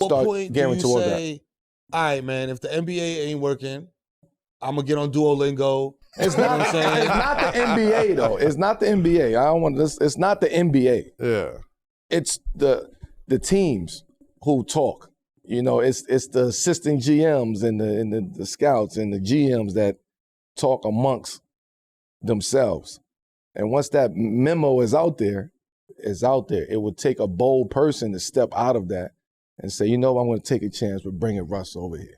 What point do you say, all right, man, if the NBA ain't working, I'm going to get on Duolingo. It's not the NBA, though. It's not the NBA. I don't want this. It's not the NBA. Yeah. It's the teams who talk. You know, it's the assistant GMs and the scouts and the GMs that talk amongst themselves. And once that memo is out there, it would take a bold person to step out of that and say, you know, I'm going to take a chance with bringing Russ over here.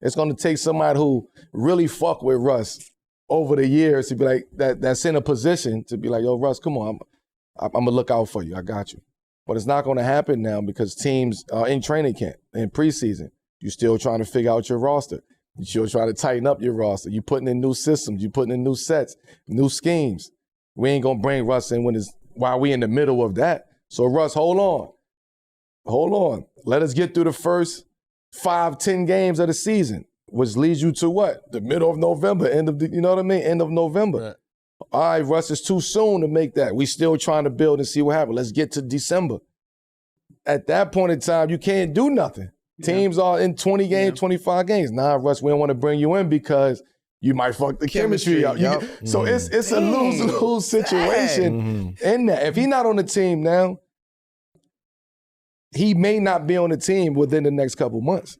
It's going to take somebody who really fuck with Russ over the years to be like, that's in a position to be like, yo, Russ, come on, I'm going to look out for you. I got you. But it's not going to happen now because teams are in training camp, in preseason. You're still trying to figure out your roster. You're still trying to tighten up your roster. You're putting in new systems. You're putting in new sets, new schemes. We ain't going to bring Russ in while we in the middle of that. So, Russ, hold on. Let us get through the first 5-10 games of the season, which leads you to what? The middle of November, end of November. Right. All right, Russ, it's too soon to make that. We still trying to build and see what happens. Let's get to December. At that point in time, you can't do nothing. Yeah. Teams are in 20 games, 25 games. Nah, Russ, we don't want to bring you in because you might fuck the chemistry up. Yep. So it's a lose-lose situation in that. If he's not on the team now, he may not be on the team within the next couple months.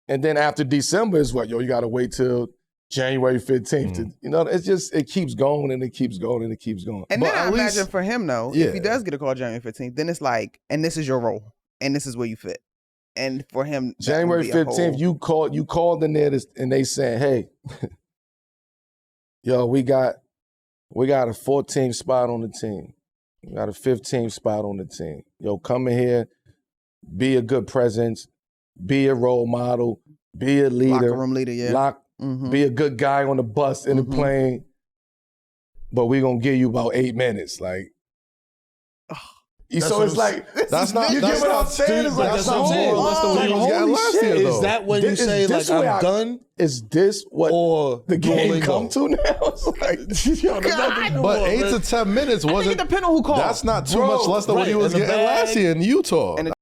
And then after December is what, you got to wait till January 15th. It keeps going and it keeps going and it keeps going. And then I imagine for him, though, if he does get a call January 15th, then it's like, and this is your role, and this is where you fit. And for him, January 15th, you called in there and they said, hey, yo, we got a 14th spot on the team. We got a 15th spot on the team. Yo, come in here, be a good presence, be a role model, be a leader. Locker room leader, yeah. Be a good guy on the bus, in the plane, but we're going to give you about 8 minutes. Like, so it's like, that's not, you get what I'm saying? It's like, that's not the way it was got last year, though. Is that when you say, like, I'm done? Is this what or the game come to now? It's like, but 8 to 10 minutes wasn't. It depends on who called. That's not too much less than what he was getting last year in Utah.